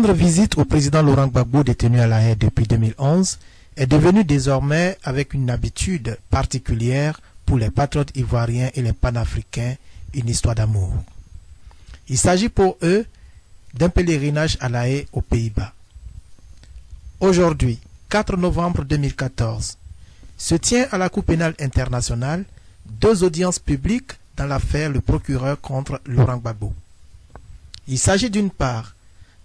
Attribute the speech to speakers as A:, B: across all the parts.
A: Rendre visite au président Laurent Gbagbo détenu à La Haye depuis 2011 est devenu désormais, avec une habitude particulière pour les patriotes ivoiriens et les panafricains, une histoire d'amour. Il s'agit pour eux d'un pèlerinage à La Haye aux Pays-Bas. Aujourd'hui, 4 novembre 2014, se tient à la Cour pénale internationale 2 audiences publiques dans l'affaire Le procureur contre Laurent Gbagbo. Il s'agit d'une part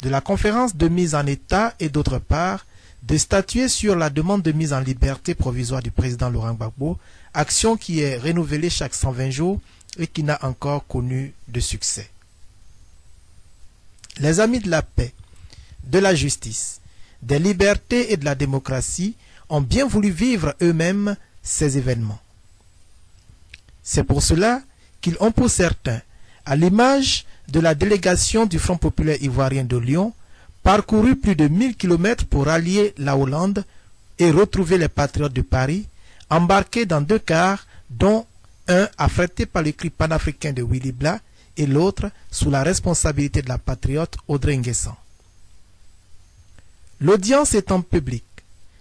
A: de la conférence de mise en état et d'autre part de statuer sur la demande de mise en liberté provisoire du président Laurent Gbagbo, action qui est renouvelée chaque 120 jours et qui n'a encore connu de succès. Les amis de la paix, de la justice, des libertés et de la démocratie ont bien voulu vivre eux-mêmes ces événements. C'est pour cela qu'ils ont pour certains, à l'image de la délégation du Front populaire ivoirien de Lyon, parcouru plus de 1000 km pour rallier la Hollande et retrouver les patriotes de Paris, embarqués dans 2 cars, dont un affrété par le cri panafricain de Willy Blah et l'autre sous la responsabilité de la patriote Audrey Nguessan. L'audience étant publique,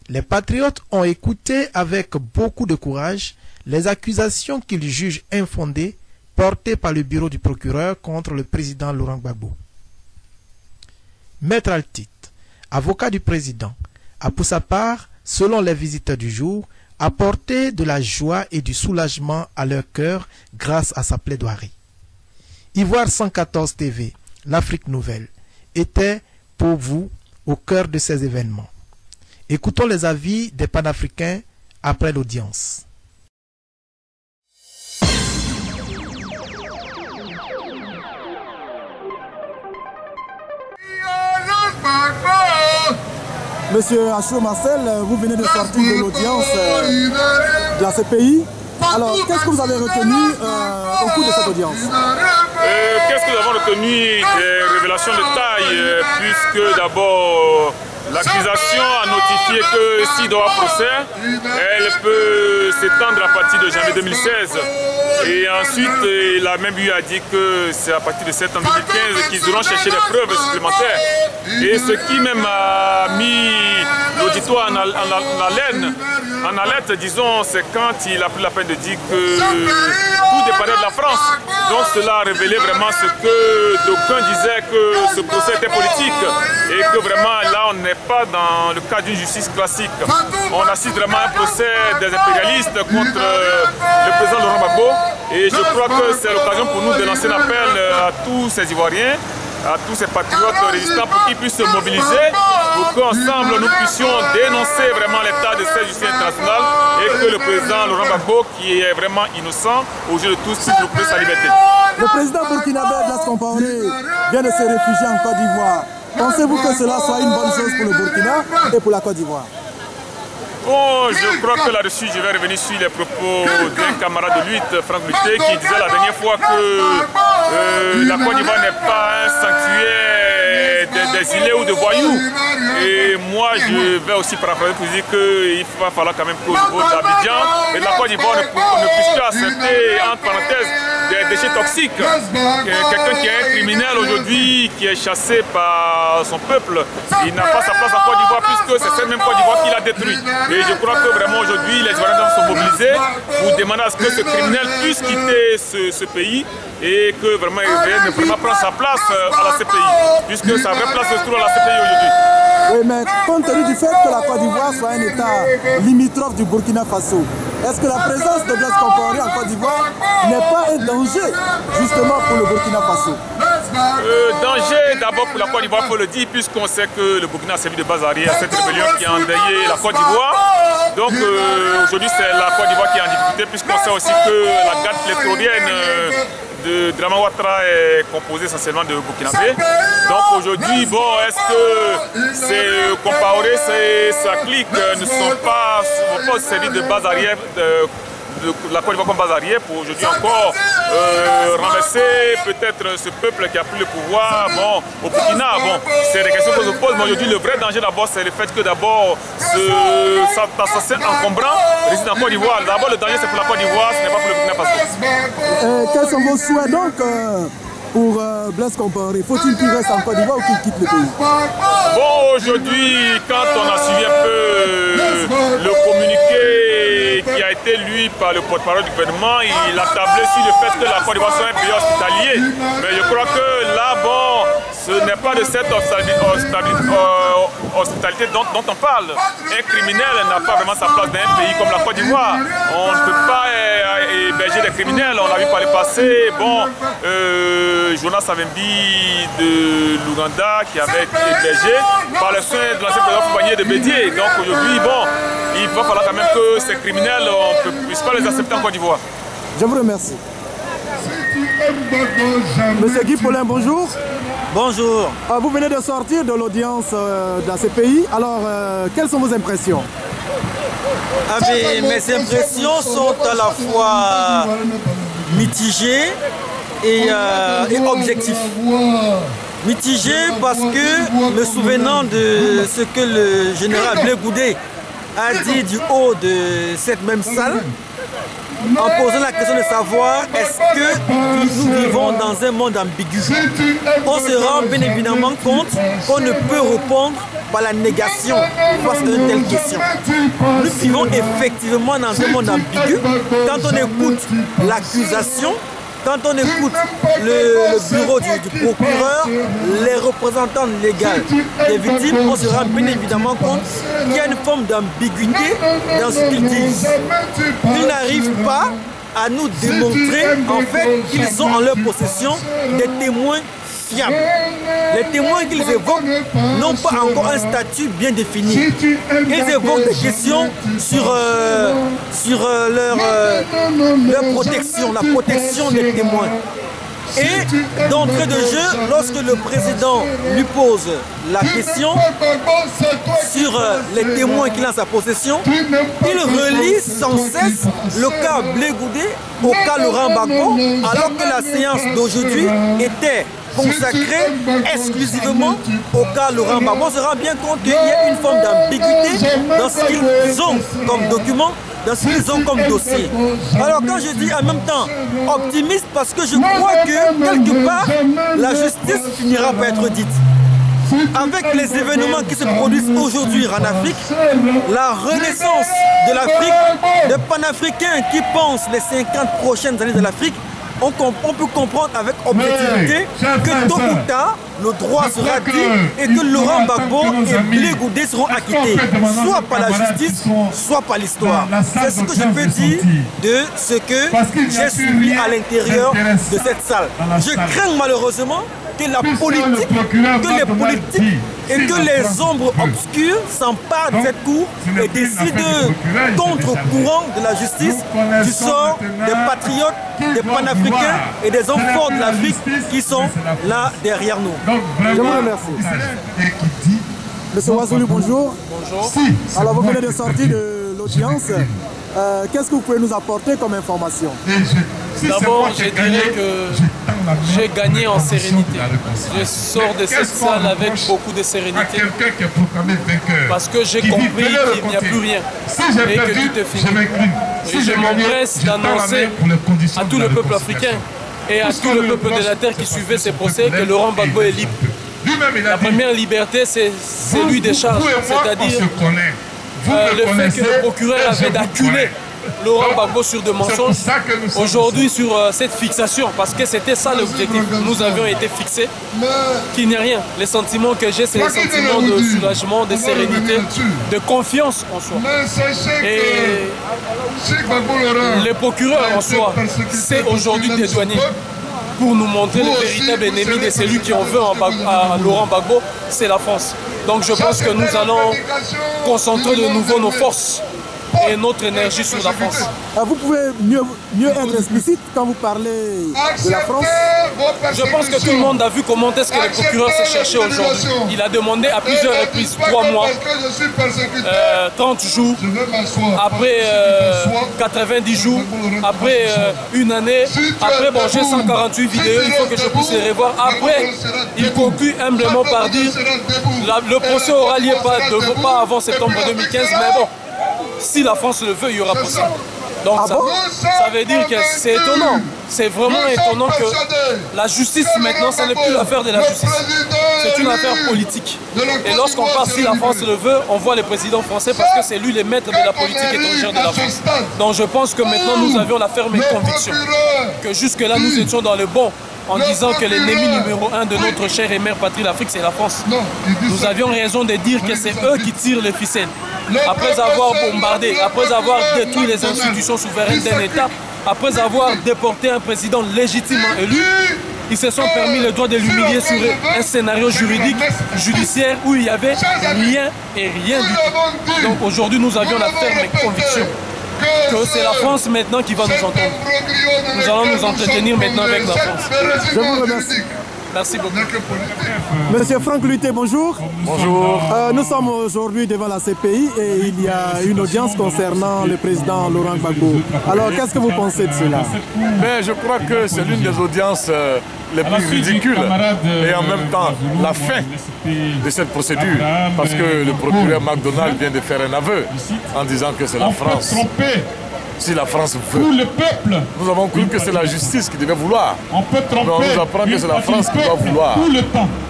A: les patriotes ont écouté avec beaucoup de courage les accusations qu'ils jugent infondées portées par le bureau du procureur contre le président Laurent Gbagbo. Maître Altit, avocat du président, a pour sa part, selon les visiteurs du jour, apporté de la joie et du soulagement à leur cœur grâce à sa plaidoirie. Ivoire 114 TV, l'Afrique nouvelle, était pour vous au cœur de ces événements. Écoutons les avis des panafricains après l'audience.
B: Monsieur Achou Marcel, vous venez de sortir de l'audience de la CPI. Alors, qu'est-ce que vous avez retenu au cours de cette audience?
C: Qu'est-ce que nous avons retenu? Des révélations de taille, puisque d'abord l'accusation a notifié que s'il doit avoir procès, elle peut s'étendre à partir de janvier 2016. Et ensuite, il a même eu à dire que c'est à partir de septembre 2015 qu'ils iront chercher des preuves supplémentaires. Et ce qui même a mis l'auditoire en alerte, disons, c'est quand il a pris la peine de dire que tout dépendait de la France. Donc cela a révélé vraiment ce que d'aucuns disaient que ce procès était politique et que vraiment là on n'est pas dans le cadre d'une justice classique. On assiste vraiment à un procès des impérialistes contre le président Laurent Gbagbo et je crois que c'est l'occasion pour nous de lancer un appel à tous ces Ivoiriens, à tous ces patriotes résistants pour qu'ils puissent se mobiliser, pour qu'ensemble nous puissions dénoncer vraiment l'état de cette justice internationale et que le président Laurent Gbagbo, qui est vraiment innocent, aux yeux de tous, puisse retrouver sa liberté.
B: Le président burkinabé Blaise Compaoré vient de se réfugier en Côte d'Ivoire. Pensez-vous que cela soit une bonne chose pour le Burkina et pour la Côte d'Ivoire?
C: Bon, je crois que là-dessus, je vais revenir sur les propos d'un camarade de lutte, Franck Muté, qui disait la dernière fois que la Côte d'Ivoire n'est pas un sanctuaire des îlets ou de voyous. Et moi, je vais aussi paraphraser pour dire qu'il va falloir quand même qu'au niveau d'Abidjan et de la Côte d'Ivoire, on ne puisse plus accepter, entre parenthèses, des déchets toxiques. Quelqu'un qui est un criminel aujourd'hui, qui est chassé par son peuple, il n'a pas sa place en Côte d'Ivoire puisque c'est cette même Côte d'Ivoire qui l'a détruit. Et je crois que vraiment aujourd'hui, les Ivoiriens doivent se mobiliser pour demander à ce que ce criminel puisse quitter ce pays et que vraiment il vienne vraiment prendre sa place à la CPI, puisque sa vraie place se trouve à la CPI aujourd'hui.
B: Oui, mais compte tenu du fait que la Côte d'Ivoire soit un État limitrophe du Burkina Faso, est-ce que la présence de Blaise Compaoré en Côte d'Ivoire n'est pas un danger justement pour le Burkina Faso?
C: Danger d'abord pour la Côte d'Ivoire, il faut le dire, puisqu'on sait que le Burkina a servi de base arrière à cette rébellion qui a endeuillé la Côte d'Ivoire. Donc aujourd'hui c'est la Côte d'Ivoire qui est en difficulté, puisqu'on sait aussi que la garde pléthorienne de Draman Ouattara est composée essentiellement de Burkinabés. Donc aujourd'hui, bon, est-ce que c'est Compaoré, sa clique ne sont pas servis de base arrière de la Côte d'Ivoire comme base arrière pour aujourd'hui encore renverser peut-être ce peuple qui a pris le pouvoir au Burkina. Bon, c'est des questions qu'on se pose, mais aujourd'hui le vrai danger d'abord c'est le fait que d'abord cet assassin encombrant réside en Côte d'Ivoire. D'abord le danger c'est pour la Côte d'Ivoire, ce n'est pas pour le Burkina Faso.
B: Quels sont vos souhaits donc pour Blaise Compaoré? Faut-il qu'il reste en Côte d'Ivoire ou qu'il quitte le pays?
C: Bon, aujourd'hui, quand on a suivi un peu le communiqué qui a été lu par le porte-parole du gouvernement, il a tablé sur le fait que la Côte d'Ivoire soit un pays hospitalier. Mais je crois que là, bon, ce n'est pas de cette hospitalité dont on parle. Un criminel n'a pas vraiment sa place dans un pays comme la Côte d'Ivoire. On ne peut pas héberger des criminels. On l'a vu par le passé. Bon, Jonas Savimbi de l'Ouganda qui avait été hébergé par le soin de l'ancien président Foubanier de Bédier. Donc aujourd'hui, bon, il va falloir quand même que ces criminels, on ne puisse pas les accepter en Côte d'Ivoire.
B: Je vous remercie. Monsieur Guy Paulin, bonjour.
D: Bonjour.
B: Vous venez de sortir de l'audience dans ce pays. Alors, quelles sont vos impressions?
D: Mes impressions sont à la fois mitigées et objectives. Mitigées parce que, me souvenant de ce que le général Blé Goudé a dit du haut de cette même salle, en posant la question de savoir est-ce que nous vivons dans un monde ambigu. On se rend bien évidemment compte qu'on ne peut répondre par la négation face à une telle question. Nous vivons effectivement dans un monde ambigu. Quand on écoute l'accusation, quand on écoute le bureau du procureur, les représentants légaux des victimes, on se rend bien évidemment compte qu'il y a une forme d'ambiguïté dans ce qu'ils disent. Ils n'arrivent pas à nous démontrer en fait qu'ils ont en leur possession des témoins fiables. Les témoins qu'ils évoquent n'ont pas encore un statut bien défini. Ils évoquent des questions sur leur protection, la protection des témoins. Et d'entrée de jeu, lorsque le président lui pose la question sur les témoins qu'il a en sa possession, il relie sans cesse le cas Blé Goudé au cas Laurent Gbagbo, alors que la séance d'aujourd'hui était consacrée exclusivement au cas Laurent Gbagbo. On se rend bien compte qu'il y a une forme d'ambiguïté dans ce qu'ils ont comme document, dans ce qu'ils ont comme dossier. Alors quand je dis en même temps optimiste, parce que je crois que quelque part la justice finira par être dite. Avec les événements qui se produisent aujourd'hui en Afrique, la renaissance de l'Afrique, des panafricains qui pensent les 50 prochaines années de l'Afrique, on peut comprendre avec objectivité que tôt ou tard, le droit sera dit et que Laurent Gbagbo et Blé Goudé seront acquittés, soit par la justice, soit par l'histoire. C'est ce que je peux dire de ce que j'ai suivi à l'intérieur de cette salle. Je crains malheureusement que la politique, que les politiques et que les ombres obscures s'emparent de cette cour et décident contre-courant de la justice du sort des patriotes, des panafricains et des hommes forts de l'Afrique qui sont là derrière nous.
B: Je vous remercie. Monsieur Ouazzouli, bonjour.
E: Bonjour.
B: Alors vous venez de sortir de l'audience. Qu'est-ce que vous pouvez nous apporter comme information?
E: D'abord, je dirais que j'ai gagné en sérénité. Je sors de cette salle avec beaucoup de sérénité parce que j'ai compris qu'il n'y a plus rien et que tout est fini. Et je m'empresse d'annoncer à tout le peuple africain et à tout le peuple de la terre qui suivait ces procès que Laurent Gbagbo est libre. La première liberté, c'est celui des charges, c'est-à-dire le fait que le procureur avait acculé Laurent Gbagbo sur des mensonges, aujourd'hui sur cette fixation, parce que c'était ça l'objectif. Nous avions été fixés, qu'il n'y a rien. Les sentiments que j'ai, c'est les sentiments de soulagement, de sérénité, de confiance en soi. Et le procureur en soi s'est aujourd'hui dédouané pour nous montrer le véritable ennemi de celui qui en veut à Laurent Gbagbo, c'est la France. Donc je pense que nous allons concentrer de nouveau nos forces et notre énergie sur la France.
B: Vous pouvez mieux être explicite quand vous parlez de la France?
E: Je pense que tout le monde a vu comment est-ce que le procureur s'est cherché aujourd'hui. Il a demandé à plusieurs reprises 3 mois, 30 jours, après 90 jours, après une année, après bon, j'ai 148 vidéos, il faut que je puisse les revoir. Après, il conclut humblement par dire le procès aura lieu pas avant septembre 2015, mais bon, si la France le veut, il y aura procès. Donc ça veut dire que c'est étonnant. c'est vraiment étonnant que la justice maintenant, ce n'est plus l'affaire de la justice. C'est une affaire politique. Et lorsqu'on part, si la France le veut, on voit le président français parce que c'est lui le maître de la politique étrangère de la France. Donc je pense que maintenant nous avions la ferme conviction que jusque-là nous étions dans le bon en disant que l'ennemi numéro 1 de notre chère et mère patrie, l'Afrique, c'est la France. Nous avions raison de dire que c'est eux qui tirent les ficelles. Après avoir bombardé, après avoir détruit les institutions souveraines d'un État, après avoir déporté un président légitimement élu, ils se sont permis le droit de l'humilier sur un scénario juridique, judiciaire, où il n'y avait rien et rien du tout. Donc aujourd'hui, nous avions la ferme conviction que c'est la France maintenant qui va nous entendre. Nous allons nous entretenir maintenant avec la France.
B: Je vous remercie.
E: Merci beaucoup.
B: Monsieur Franck Luté, bonjour.
F: Bonjour.
B: Nous sommes aujourd'hui devant la CPI et il y a une audience concernant le président Laurent Gbagbo. Alors, qu'est-ce que vous pensez de cela?
F: Je crois que c'est l'une des audiences les plus ridicules et en même temps la fin de cette procédure, parce que le procureur McDonald vient de faire un aveu en disant que c'est la France. Si la France veut. Nous avons cru que c'est la justice qui devait vouloir. Mais on nous apprend que c'est la France qui doit vouloir.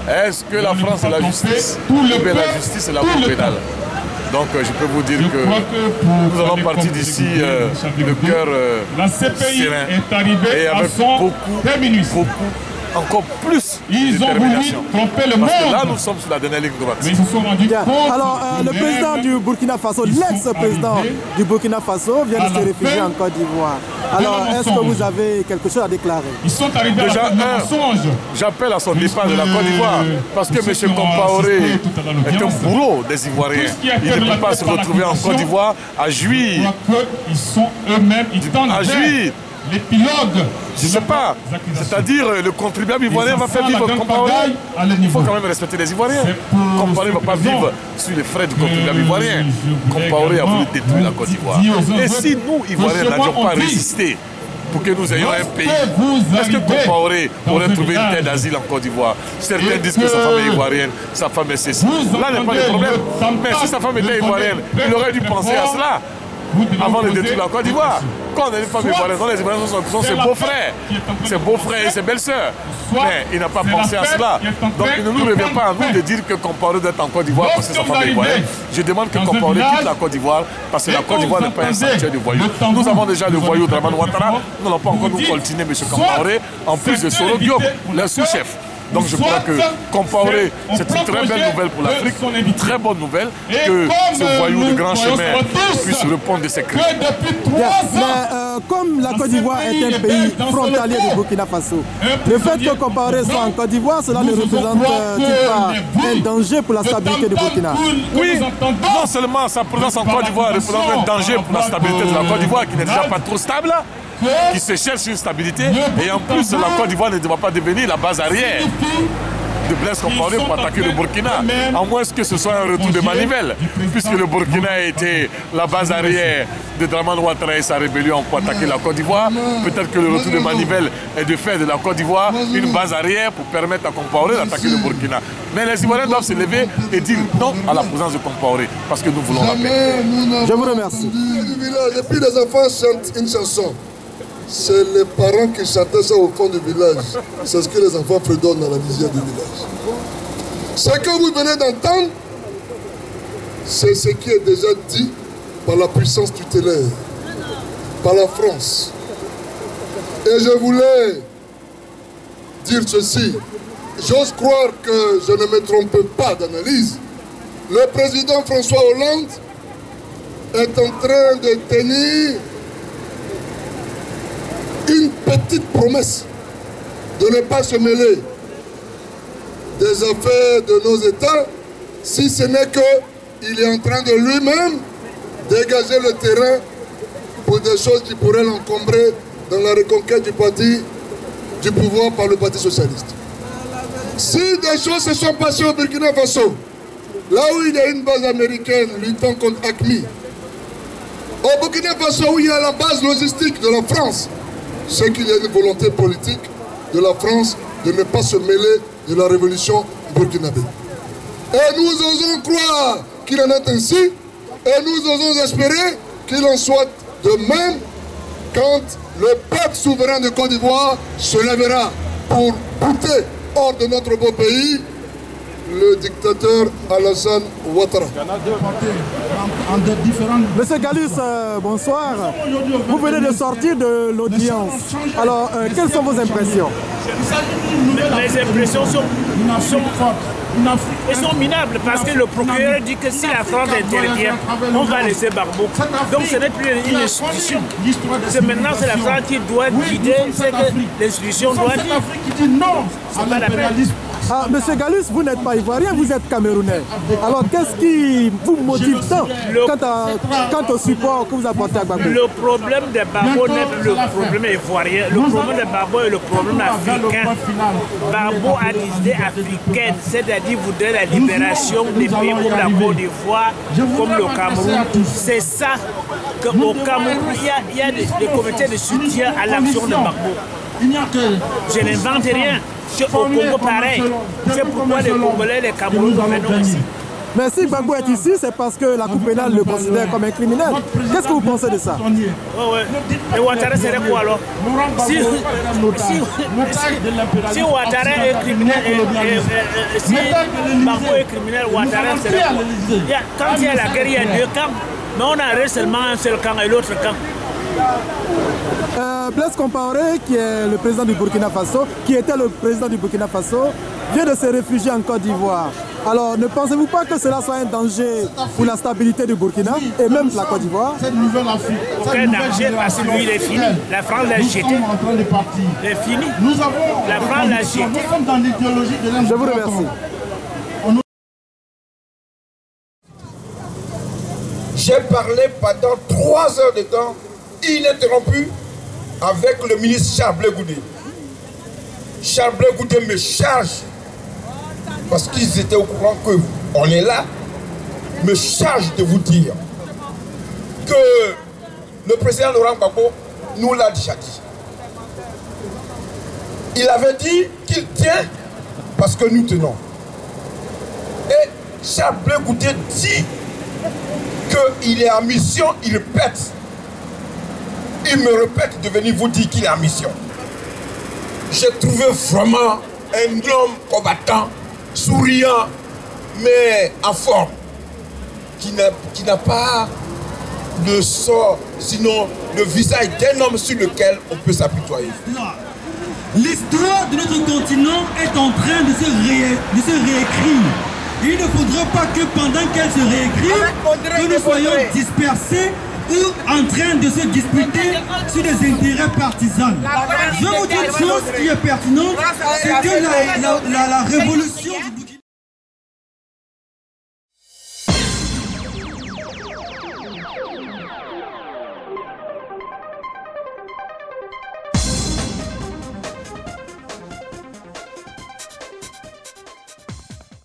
F: Est-ce que la France est la justice ou bien la justice est la cour pénale? Donc je peux vous dire que nous allons partir d'ici le cœur serein et avec beaucoup encore plus de détermination. Parce que là, nous sommes sur la dernière ligne droite.
B: Alors, le président du Burkina Faso, l'ex-président du Burkina Faso, vient de se réfugier en Côte d'Ivoire. Alors, est-ce que vous avez quelque chose à déclarer?
F: Déjà, j'appelle à son départ de la Côte d'Ivoire parce que M. Compaoré est un bourreau des Ivoiriens. Il ne peut pas se retrouver en Côte d'Ivoire à jouir. Je ne sais pas. C'est-à-dire, le contribuable ivoirien va faire vivre Compaoré. Il faut quand même respecter les Ivoiriens. Compaoré ne va pas vivre sur les frais du contribuable ivoirien. Compaoré a voulu détruire la Côte d'Ivoire. Et si nous, Ivoiriens, n'avions pas résisté pour que nous ayons un pays, est-ce que Compaoré aurait trouvé une terre d'asile en Côte d'Ivoire? Certains disent que sa femme est ivoirienne, sa femme est ceci. Là n'est pas le problème. Mais si sa femme était ivoirienne, il aurait dû penser à cela avant de détruire la Côte d'Ivoire. Quand on a une femme ivoirienne, les Ivoiriens sont ses beaux-frères et ses belles-sœurs. Mais il n'a pas pensé à cela. Donc il ne nous revient pas à nous de dire que Compaoré doit être en Côte d'Ivoire parce que sa femme est ivoirienne. Je demande que Compaoré quitte la Côte d'Ivoire parce que la Côte d'Ivoire n'est pas un sanctuaire de voyous. Nous avons déjà le voyou Dramane Ouattara. Nous n'allons pas encore nous coltiner M. Compaoré, en plus de Soro Diop, le sous-chef. Donc je crois que Compaoré, c'est une très belle nouvelle pour l'Afrique, une très bonne nouvelle que ce voyou de grand chemin puisse répondre de ses cris.
B: Comme la Côte d'Ivoire est un pays frontalier du Burkina Faso, le fait que Compaoré soit en Côte d'Ivoire, cela ne représente-t-il pas un danger pour la stabilité du Burkina?
F: Oui, non seulement sa présence en Côte d'Ivoire représente un danger pour la stabilité de la Côte d'Ivoire qui n'est déjà pas trop stable, qui se cherche une stabilité, et en plus la Côte d'Ivoire ne doit pas devenir la base arrière de Blaise Compaoré pour attaquer le Burkina, à moins que ce soit un retour de manivelle, puisque le Burkina a été la base arrière de Dramane Ouattara et sa rébellion pour attaquer la Côte d'Ivoire. Peut-être que le retour de manivelle est de faire de la Côte d'Ivoire une base arrière pour permettre à Compaoré d'attaquer le Burkina. Mais les Ivoiriens doivent se lever et dire non à la présence de Compaoré, parce que nous voulons la paix.
B: Je vous remercie.
G: Et puis les enfants chantent une chanson. C'est les parents qui chantaient ça au fond du village. C'est ce que les enfants fredonnent dans la lisière du village. Ce que vous venez d'entendre, c'est ce qui est déjà dit par la puissance tutélaire, par la France. Et je voulais dire ceci. J'ose croire que je ne me trompe pas d'analyse. Le président François Hollande est en train de tenir une petite promesse de ne pas se mêler des affaires de nos États, si ce n'est qu'il est en train de lui-même dégager le terrain pour des choses qui pourraient l'encombrer dans la reconquête du pouvoir par le Parti socialiste. Si des choses se sont passées au Burkina Faso, là où il y a une base américaine luttant contre AQMI, au Burkina Faso où il y a la base logistique de la France, c'est qu'il y a une volonté politique de la France de ne pas se mêler de la révolution burkinabé. Et nous osons croire qu'il en est ainsi, et nous osons espérer qu'il en soit de même quand le peuple souverain de Côte d'Ivoire se lèvera pour bouter hors de notre beau pays le dictateur Alassane Ouattara.
B: Monsieur Gallus, bonsoir. Vous venez de sortir de l'audience. Alors, quelles sont vos impressions?
H: Les impressions sont minables parce que le procureur dit que si la France intervient, on va laisser Gbagbo. Donc ce n'est plus une institution. Maintenant c'est la France qui doit guider ce que l'institution doit dire. C'est pas la peine.
B: Ah, Monsieur Gallus, vous n'êtes pas ivoirien, vous êtes camerounais. Alors qu'est-ce qui vous motive tant quant au support que vous apportez à Gbagbo?
H: Le problème de Gbagbo n'est plus le problème ivoirien. Le problème de Gbagbo est le problème africain. Gbagbo a des idées africaines, c'est-à-dire voudrait la libération des pays comme la Côte d'Ivoire, comme le Cameroun. C'est ça qu'au Cameroun, il y a des comités de soutien à l'action de Gbagbo. Je n'invente rien. C'est au Congo pareil. C'est pourquoi les Congolais, les Camerounais venons ici.
B: Mais si Gbagbo est ici, c'est parce que la Cour pénale le considère comme un criminel. Qu'est-ce que vous pensez de ça?
H: Et Ouattara serait quoi alors? Si Ouattara est criminel, si Gbagbo est criminel, Ouattara serait quoi? Quand il y a la guerre, il y a deux camps. Mais on arrête seulement un seul camp et l'autre camp.
B: Blaise Compaoré, qui est le président du Burkina Faso, qui était le président du Burkina Faso, vient de se réfugier en Côte d'Ivoire. Alors, ne pensez-vous pas que cela soit un danger pour la stabilité du Burkina et même la Côte d'Ivoire?
H: Aucun danger parce que lui, il est fini. La France l'a jeté. Il est fini. La France l'a jeté.
B: Je vous remercie.
I: J'ai parlé pendant 3 heures de temps ininterrompu avec le ministre Charles Blé Goudé. Charles Blé Goudé me charge, parce qu'ils étaient au courant qu'on est là, me charge de vous dire que le président Laurent Gbagbo nous l'a déjà dit. Il avait dit qu'il tient parce que nous tenons. Et Charles Blé Goudé dit qu'il est en mission, il répète. Il me répète de venir vous dire qu'il est en mission. J'ai trouvé vraiment un homme combattant, souriant, mais en forme, qui n'a pas de sort, sinon le visage d'un homme sur lequel on peut s'apitoyer.
J: L'histoire de notre continent est en train de se réécrire. Il ne faudra pas que pendant qu'elle se réécrit, que nous soyons dispersés ou en train de se disputer sur des intérêts partisans. Je vous dis une chose qui est pertinente, c'est que la révolution du